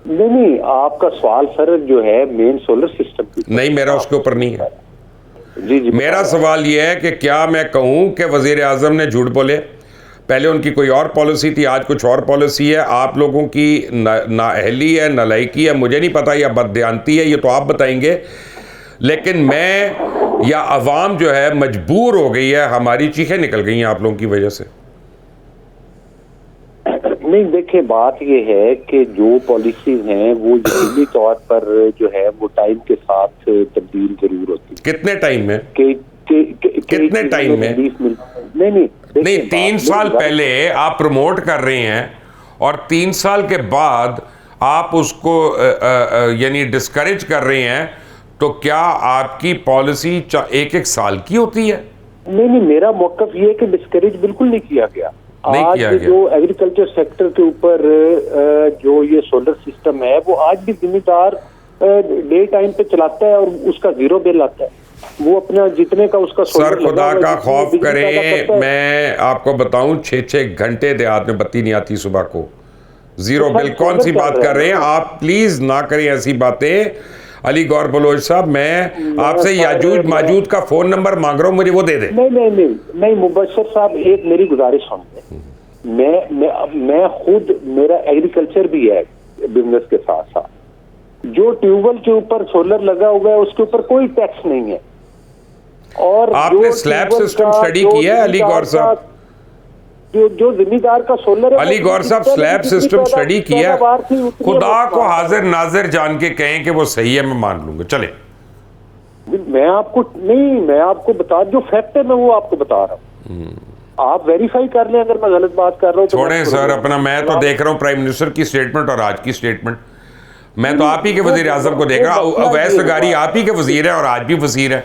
नहीं नहीं, आपका सवाल सर जो है मेन सोलर सिस्टम की, नहीं मेरा उसके ऊपर नहीं है। जी जी, मेरा सवाल यह है कि क्या मैं कहूं कि वज़ीर आज़म ने झूठ बोले? पहले उनकी कोई और पॉलिसी थी, आज कुछ और पॉलिसी है। आप लोगों की नाअहली है, नालायकी है, मुझे नहीं पता, या बददियानती है, ये तो आप बताएंगे। लेकिन मैं या अवाम जो है मजबूर हो गई है, हमारी चीखें निकल गई हैं आप लोगों की वजह से। नहीं देखिए, बात ये है कि जो पॉलिसीज हैं वो यकीनी तौर पर जो है वो टाइम के साथ तब्दील जरूर होती है। कितने टाइम में? कितने टाइम में? नहीं, नहीं 3 साल पहले आप प्रमोट कर रहे हैं और 3 साल के बाद आप उसको यानी डिस्करेज कर रहे हैं, तो क्या आपकी पॉलिसी 1-1 साल की होती है? नहीं, मेरा मौकफ ये है कि डिस्करेज बिल्कुल नहीं किया गया। आज जो एग्रीकल्चर सेक्टर के ऊपर जो ये सोलर सिस्टम है वो आज भी जिम्मेदार डे टाइम पे चलाता है और उसका जीरो बिल आता है। वो अपना जितने का उसका सर खुदा का खौफ करें, मैं आपको बताऊं 6-6 घंटे देहात में बत्ती नहीं आती सुबह को, जीरो बिल। कौन सी बात कर रहे हैं आप? प्लीज ना करें ऐसी बातें। अली गौर बलोच साहब, मैं आपसे याजूज माजूद का फोन नंबर मांग रहा हूँ, मुझे वो दे दे। नहीं मुबशर साहब, एक मेरी गुजारिश सुनिए। मैं खुद, मेरा एग्रीकल्चर भी है बिजनेस के साथ साथ। जो ट्यूबवेल के ऊपर सोलर लगा हुआ है उसके ऊपर कोई टैक्स नहीं है। और आपने स्लैब सिस्टम स्टडी किया है अली गौर साहब? जो जिम्मेदार का सोलर है, अली गौर साहब स्लैब सिस्टम स्टडी किया? खुदा को हाजिर नाजिर जान के कहें कि वो सही है, मैं मान लूंगा। चले, मैं आपको बता, जो फैक्ट है मैं वो आपको बता रहा हूँ, आप वेरीफाई कर लें अगर मैं गलत बात कर रहा हूँ। छोड़ें सर अपना, मैं तो देख रहा हूँ प्राइम मिनिस्टर की स्टेटमेंट और आज की स्टेटमेंट। मैं तो आप ही के वजीर आजम को देख रहा हूँ। अवैस लगारी आप ही के वजीर है और आज भी वजीर है।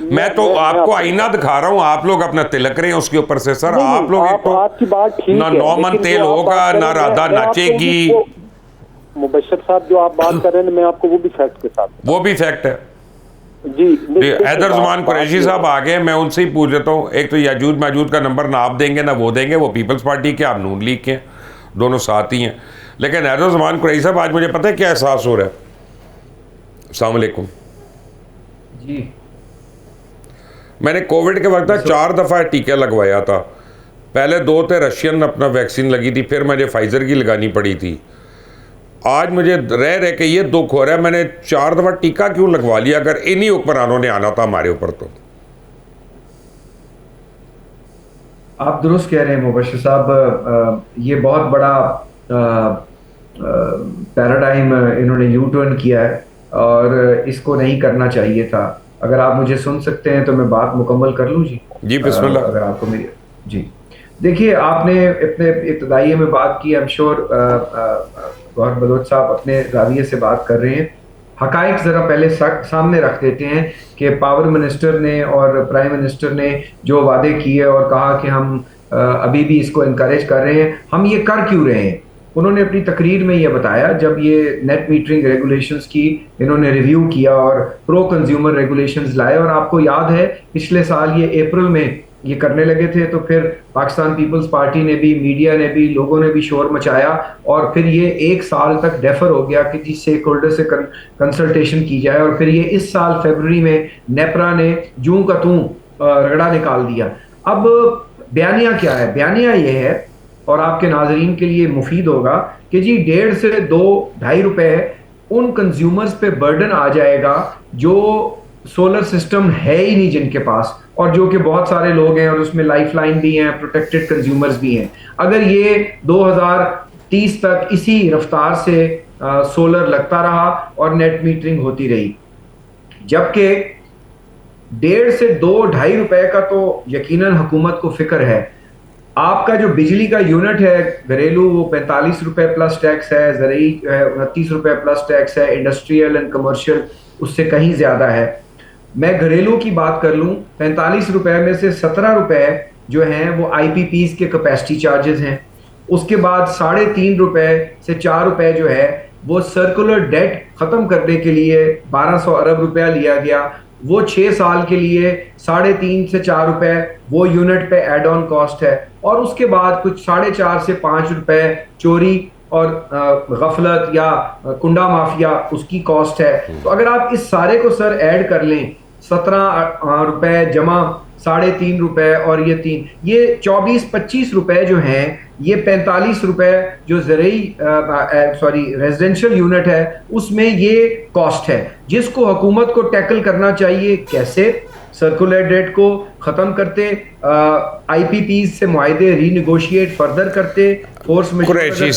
मैं तो आपको आईना दिखा रहा हूँ, आप लोग अपना तिलक रहे हैं उसके ऊपर से। सर आप लोग एक तो ना 9 मन तेल होगा, ना राधा नाचेगी। मुबशर साहब जो आप बात कर रहे हैं, मैं आपको वो भी फैक्ट के साथ, वो भी फैक्ट है जी। हैदर ज़मान कुरैशी साहब आ गए, मैं उनसे ही पूछ लेता हूँ। एक तो याजूज माजूद का नंबर ना आप देंगे ना वो देंगे, वो पीपल्स पार्टी के, आप नून लीग के, दोनों साथ ही हैं। लेकिन हैदर ज़मान कुरैशी साहब, आज मुझे पता है क्या एहसास हो रहा है। अस्सलाम वालेकुम जी। मैंने कोविड के वक्त 4 दफ़ा टीका लगवाया था। पहले 2 थे रशियन अपना वैक्सीन लगी थी, फिर मुझे फाइज़र की लगानी पड़ी थी। आज मुझे रह के ये दुख हो रहा है, मैंने 4 दफ़ा टीका क्यों लगवा लिया अगर इन्हीं हुक्मरानों ने आना था हमारे ऊपर। तो आप दुरुस्त कह रहे हैं मुबशर साहब, ये बहुत बड़ा पैराडाइम इन्होंने यू टर्न किया है और इसको नहीं करना चाहिए था। अगर आप मुझे सुन सकते हैं तो मैं बात मुकम्मल कर लूँ जी? जी बिस्मिल्लाह। अगर आपको मेरी, जी देखिए, आपने अपने इब्तदाइये में बात की, I am sure Gauhar Baloch साहब अपने जाविये से बात कर रहे हैं। हकाइक ज़रा पहले सामने रख देते हैं कि पावर मिनिस्टर ने और प्राइम मिनिस्टर ने जो वादे किए और कहा कि हम अभी भी इसको इनकरेज कर रहे हैं, हम ये कर क्यों रहे हैं। उन्होंने अपनी तकरीर में ये बताया, जब ये नेट मीटरिंग रेगुलेशंस की इन्होंने रिव्यू किया और प्रो कंज्यूमर रेगुलेशंस लाए, और आपको याद है पिछले साल ये अप्रैल में ये करने लगे थे, तो फिर पाकिस्तान पीपल्स पार्टी ने भी, मीडिया ने भी, लोगों ने भी शोर मचाया और फिर ये 1 साल तक डेफर हो गया कि जी स्टेक होल्डर से कंसल्टेशन की जाए, और फिर ये इस साल फरवरी में नेपरा ने जूं का तूं रगड़ा निकाल दिया। अब बयानिया क्या है? बयानिया ये है, और आपके नाजरीन के लिए मुफीद होगा, कि जी 1.5 से 2-2.5 रुपए उन कंज्यूमर्स पे बर्डन आ जाएगा जो सोलर सिस्टम है ही नहीं जिनके पास, और जो कि बहुत सारे लोग हैं और उसमें लाइफलाइन भी हैं, प्रोटेक्टेड कंज्यूमर्स भी हैं। अगर ये 2030 तक इसी रफ्तार से सोलर लगता रहा और नेट मीटरिंग होती रही, जबकि 1.5 से 2-2.5 रुपए का तो यकीनन हुकूमत को फिक्र है। आपका जो बिजली का यूनिट है घरेलू, वो 45 रुपए प्लस टैक्स है, ज़रूरी 29 रुपए प्लस टैक्स है, इंडस्ट्रियल एंड कमर्शियल उससे कहीं ज़्यादा है। मैं घरेलू की बात कर लूँ, 45 रुपए में से 17 रुपए जो हैं वो IPPs के कैपेसिटी चार्जेस हैं। उसके बाद 3.5 रुपए से 4 रुपए जो है वो सर्कुलर डेट ख़त्म करने के लिए 1200 अरब रुपया लिया गया, वो 6 साल के लिए 3.5 से 4 रुपए वो यूनिट पे एड ऑन कॉस्ट है। और उसके बाद कुछ 4.5 से 5 रुपए चोरी और गफलत या कुंडा माफिया उसकी कॉस्ट है। तो अगर आप इस सारे को सर ऐड कर लें, 17 रुपए जमा 3.5 रुपए और ये 3, ये 24-25 रुपए जो हैं, ये 45 रुपए जो रेजिडेंशियल यूनिट है उसमें ये कॉस्ट है, जिसको हुकूमत को टैकल करना चाहिए। कैसे? सर्कुलर डेट को खत्म करते, आईपीपी से मुआहदे रीनिगोशिएट फर्दर करते, फोर्स कुरैशी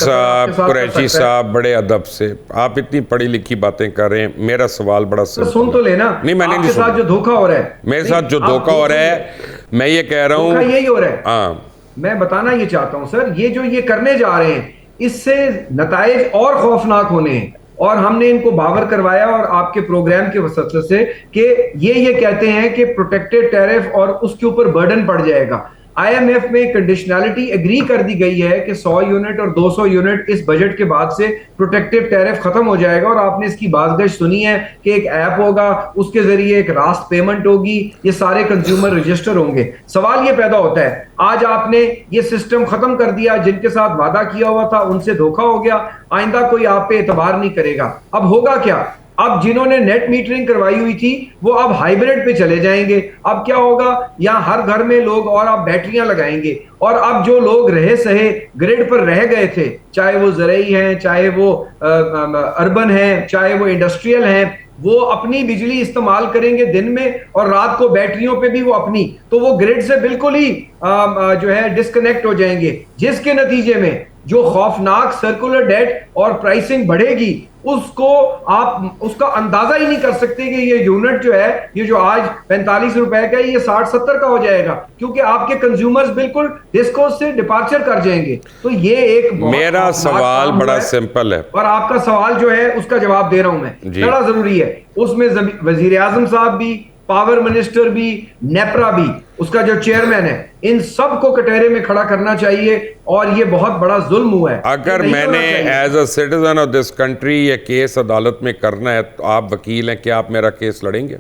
साहब बड़े अदब से, आप इतनी पढ़ी लिखी बातें कर रहे हैं, मेरा सवाल बड़ा तो सुन तो लेना। नहीं, मैंने नहीं सुना। जो धोखा हो रहा है मेरे साथ, जो धोखा हो रहा है, मैं ये कह रहा हूँ यही हो रहा है। हाँ, मैं बताना ये चाहता हूं सर, ये जो ये करने जा रहे हैं इससे नताइज और खौफनाक होने हैं, और हमने इनको बावर करवाया और आपके प्रोग्राम के वसत से कि ये कहते हैं कि प्रोटेक्टेड टैरिफ और उसके ऊपर बर्डन पड़ जाएगा। आईएमएफ में कंडीशनैलिटी एग्री कर दी गई है कि 100 यूनिट और 200 यूनिट इस बजट के बाद से प्रोटेक्टेड टैरिफ खत्म हो जाएगा, और आपने इसकी बातगश सुनी है कि एक ऐप होगा, उसके जरिए एक रास्त पेमेंट होगी, ये सारे कंज्यूमर रजिस्टर होंगे। सवाल ये पैदा होता है, आज आपने ये सिस्टम खत्म कर दिया, जिनके साथ वादा किया हुआ था उनसे धोखा हो गया, आइंदा कोई आप पे एतबार नहीं करेगा। अब होगा क्या? अब जिन्होंने नेट मीटरिंग करवाई हुई थी वो अब हाइब्रिड पे चले जाएंगे। अब क्या होगा, यहाँ हर घर में लोग और आप बैटरियां लगाएंगे, और अब जो लोग रहे सहे ग्रिड पर रह गए थे, चाहे वो ज़रई हैं, चाहे वो अर्बन हैं, चाहे वो इंडस्ट्रियल हैं, वो अपनी बिजली इस्तेमाल करेंगे दिन में, और रात को बैटरियों पे भी वो अपनी, तो वो ग्रिड से बिल्कुल ही जो है डिस्कनेक्ट हो जाएंगे, जिसके नतीजे में जो खौफनाक सर्कुलर डेट और प्राइसिंग बढ़ेगी, उसको आप उसका अंदाजा ही नहीं कर सकते कि ये यूनिट जो है, ये जो आज 45 रुपए का है, ये 60-70 का हो जाएगा, क्योंकि आपके कंज्यूमर्स बिल्कुल डिस्कोर्स से डिपार्चर कर जाएंगे। तो ये एक मेरा सवाल बड़ा सिंपल है, और आपका सवाल जो है उसका जवाब दे रहा हूं मैं, बड़ा जरूरी है। उसमें वजीर आजम साहब भी, पावर मिनिस्टर भी, नेपरा भी, उसका जो चेयरमैन है, इन सब को कटहरे में खड़ा करना चाहिए, और ये बहुत बड़ा जुल्म हुआ है। अगर मैंने as a citizen of this country ये केस अदालत में करना है, तो आप वकील हैं, क्या आप मेरा केस लड़ेंगे?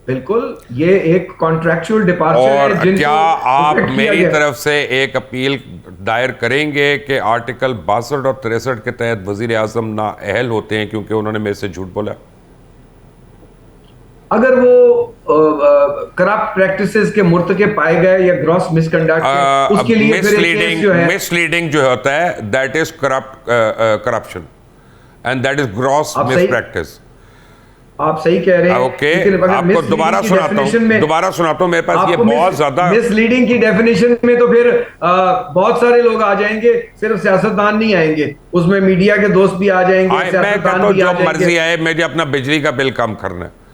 बिल्कुल, ये एक कॉन्ट्रैक्चुअल डिपार्चर है। और क्या आप मेरी तरफ से एक अपील दायर करेंगे कि आर्टिकल 62 और 63 के तहत वजीर आजम नाअहल होते हैं क्योंकि उन्होंने मेरे से झूठ बोला? अगर वो करप्ट प्रैक्टिसेस के मुर्तकब पाए गए या ग्रॉस मिसकंडक्ट, उसके लिए मिसलीडिंग जो होता है, that is corruption and that is gross malpractice. आप सही कह रहे हैं। ओके, आपको दोबारा सुनाता हूं, मेरे पास ये बहुत ज्यादा मिसलीडिंग की डेफिनेशन में तो फिर बहुत सारे लोग आ जाएंगे, सिर्फ सियासतदान नहीं आएंगे, उसमें मीडिया के दोस्त भी आ जाएंगे, मैं कहता हूं जो मर्जी आए, मुझे अपना बिजली का बिल कम करना है,